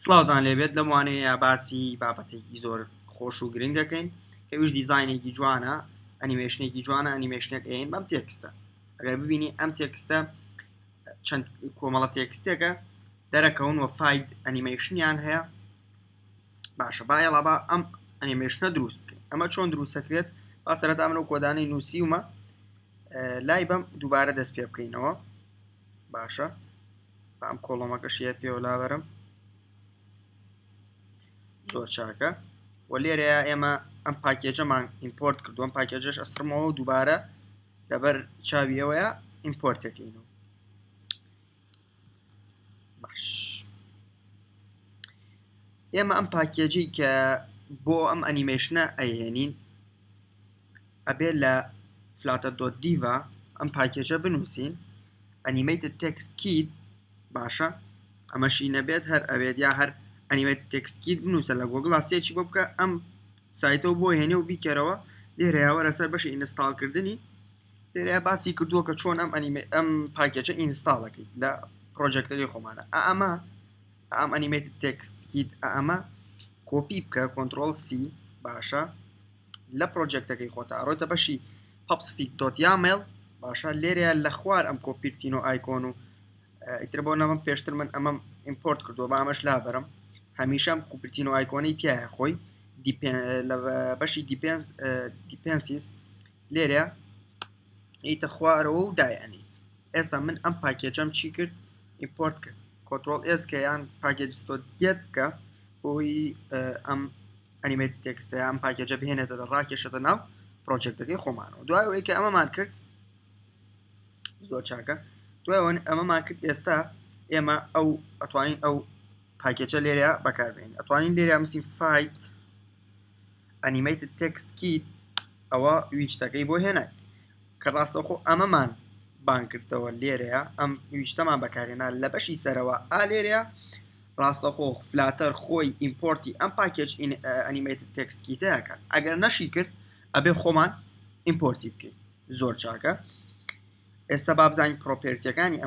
سڵاوتان لێبێت لەم وانەیە باسی بابەتێکی زۆر خۆش و گرنگەکەین کە وش دیزاینێکی جوانە ئەنیمێشنێکی جوانە ئەنیمێشنێک ئەین بەم تێکستە ئەگەر ببینی ئەم تێکستە چەند کۆمەڵە تێکستێکە دەرەکەون و فاید ئەنیمێشنیان هەیە باشە باەڵا با ئەم ئەنیمێشنە دروست بکەین ئەمە چۆن دروستەکرێت با سەرەتا من و کۆدانەی نووسیومە لای بەم دووبارە دەست پێ بکەینەوە باشە ئەم کۆڵۆمەکەشیە پێوە لاوەرم زۆر چاکە و لێرەیە ئێمە ئەم پاکێجەمان ئیمپۆرت کردووە پاکێجەش ئەسرمەوە و دووبارە لەبەر چاویەوەیە ئیمپۆرتەکەینەوە باش ئێمە ئەم پاکێجەی کە بۆ ئەم ئەنیمێشنە ئەیهێنین ئەبێت لە فلاته.div ئەم پاکێجە بنووسین FadeAnimatedTextKit باشە ئەمەشی نەبێت هەر ئەوێت یا هەر FadeAnimatedTextKit بنووسە لە گۆگڵ سێکی بۆ بکە ئەم سایتەوە بۆ هێنێ و بیکەرەوە لێرەیە وەرەسەر بەشی ئینستاڵکردنی لێرەیە باسی کردووە کە چۆن ئەم پاکێجە ئینستاڵەکەیت لە پرۆژێکتەکەی خۆمانە ئەم FadeAnimatedTextKit ئەمە کۆپی بکە کۆنترۆل C باشە لە پرۆژێکتەکەی خۆتە ئەڕۆیتە بەشی pubspec.yaml باشە لێرەیە لە خوار ئەم کۆپیرتین و ئایکۆن و ئیتر بۆ نەمەم پێشتر من ئەمەم ئیمپۆرت کردووە بە ئەمەش لابەرم هەمیشەم کوپرتین و ئایکۆنی تایە خۆی لە بەشی دیپێنسیس لێرە ئیتە خوارەوە و دایانی ئێستا من ئەم پاکێجەم چی کرد ئیمپۆرت کرد کۆنترۆل S کە یان پاکێجستۆ بکە بۆی ئەم ئەنیمێتد تێکستە ئەم پاکێجە بهێنێتە ڕاکێشێتە ناو پرۆجێکتەکەی خۆمانەوە دوایەوەی کە ئەمەمان کرد زۆر چاکە دوایەوە ئەمەمان کرد ئێستا ئێمە ئەو ئەتوانین ئەو پاکێجە لێرە بەکاربێنین ئەتوانین لێرە نووسین FadeAnimatedTextKit ئەوە ویجتەکەی بۆ هێنای کە ڕاستەوخۆ ئەمەمان بان کردەوە لێرەیە ئەم ویجتەمان بەکارهێنا لە بەشی سەرەوە لێرەیە ڕاستەخۆ فلاتەر خۆی ئیمپۆرتی ئەم پاکێج FadeAnimatedTextKitەکە ئەگەر نەشی کرد ئەبێ خۆمان ئیمپۆرتی بکەین زۆر چاکە ئێستا با بزانین پرۆپێرتیەکانی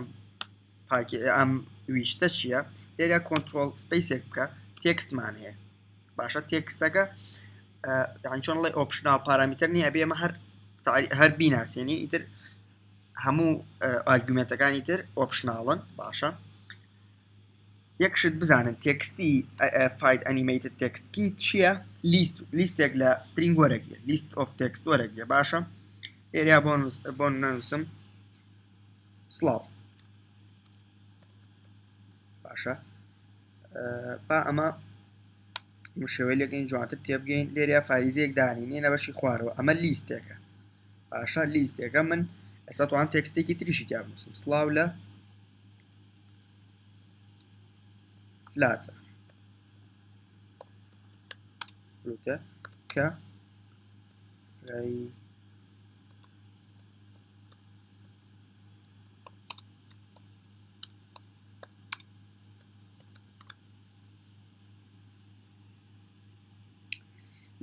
ئەم ویجتە چییە لێرە کۆنترۆل سپیسێک بکە تێکستمان هەیە باشە تێکستەکە چۆن لەی ئۆپشنال پارامیتەر نیە ئەبێ ئەمە هەر بیناسیێنین ئیتر هەموو ئارگومنتەکانی تر ئۆپشناڵن باشە یەکشت بزانن تێکستی FadeAnimatedTextKit چییە لیستێک لە سترینگ وەرەگرێ لیست ئۆف تێکست وەرەگرێ باشە لێرە بۆ ننووسم سڵاو باشە با ئەمە شێوەی لەگەین جوانتر تێبگەین لێرە فاریزەیەک دانینێنە بەشی خوارەوە ئەمە لیستێکە باشە لیستێکە من ئێستا توانم تێکستێکی تریشی تیا بنووسم سڵاو لە فلاته کە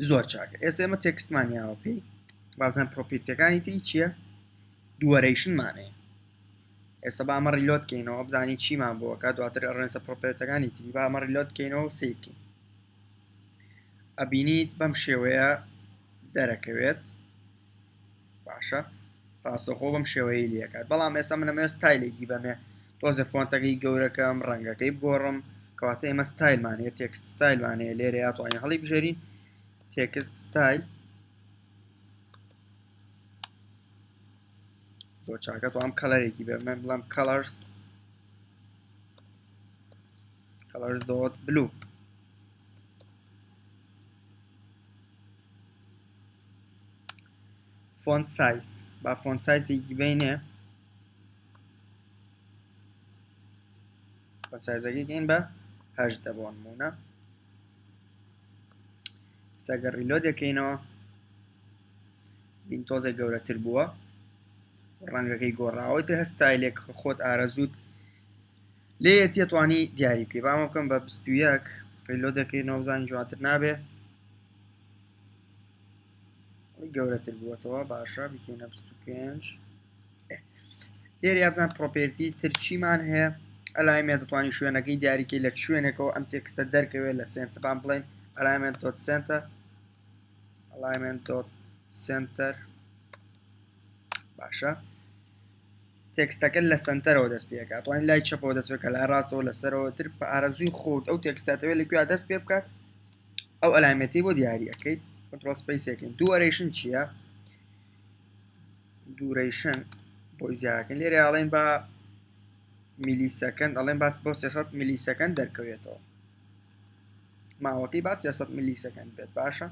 زۆر چاکە ئێستا ئێمە تێکستمانیاوە پێی بازان پرۆپێرتیەکانی تری چییە دووەرەیشنمانەیە ئێستا با ئەمە ڕیلۆت بکەینەوە بزانی چیمان بۆکە دواتر ڕێنسە پرۆپێرتەکانی تری با ئەمە ڕیلۆت بکەینەوە سێ بکەین ئەبینیت بەم شێوەیە دەرەکەوێت باشە ڕاستەخۆ بەم شێوەیە لێکات بەڵام ئێستا منەمە ستایلێکی بەمێ تۆزە فۆنتەکەی گەورەکەم ڕەنگەکەی بگۆڕم کەواتە ئێمە ستایلمانەیە تێکست ستایلمانەیە لێرە یاتوانین هەڵی بژێرین تێکست ستایل زۆر چاکە تو ئەم کەلەرێکی بێ من بڵام colors dot blue font size با font sizeێکی بینێ بە سایزەکەی گەین بە 8 بۆ نمونە ئێستاگەر ریلۆد دەکەینەوە بین تۆزێک گەورەتر بووە ڕەنگەکەی گۆڕاوەی تر هەستایلێک خۆت ئارەزوت لێ تێتوانی دیاری بکەی بامە بکەم بە 21 ریلۆد دەکەینەوە بزانین جوانتر نابێ گەورەتر بووەتەوە باشە بکەینە 25 لێرە بزان پرۆپێرتی تر چیمان هەیە ئەلایمێ دەتوانانی شوێنەکەی دیاریکەی لە شوێنێکەوە ئەم تێکستە دەرکەوێت لە سنتەبان بڵێن alignment.center alignment.center باشە تێکستەکە لە سنتەرەوە دەست پێکات توانین لای چەپەوە دەست پێکە لای ڕاستەوە لەسەرەوە تر بە ئارەزوی خۆت ئەو تێکستاتەوێت لەکوێ دەست پێ بکات ئەو ئەلایمەتی بۆ دیاریەکەیت کنترۆل سپیس یەکەین دووەرێشن چییە دوورەیشن بۆی زیاکەن لێرە ئاڵێن بە میلی سەکەند ئەڵێن باس بۆ 300 میلی سەکەند دەرکەوێتەوە ماوەکەی با 300 میلی سەکەند بێت باشە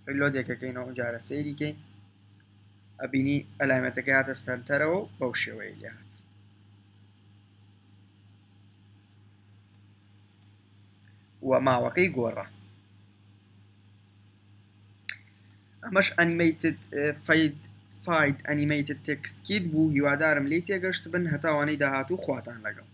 ریلۆدێکەکەینەوە جارە سەیریکەین ئەبینی ئەلایمەتەکە هاتە سنتەرەوە بەو شێوەیە لێهات و ماوەکەی گۆڕە ئەمەش FadeAnimatedTextKit بوو هیوادارم لی تێگەشت بن هەتاوانەی داهاتوو خواتان لەگەڵ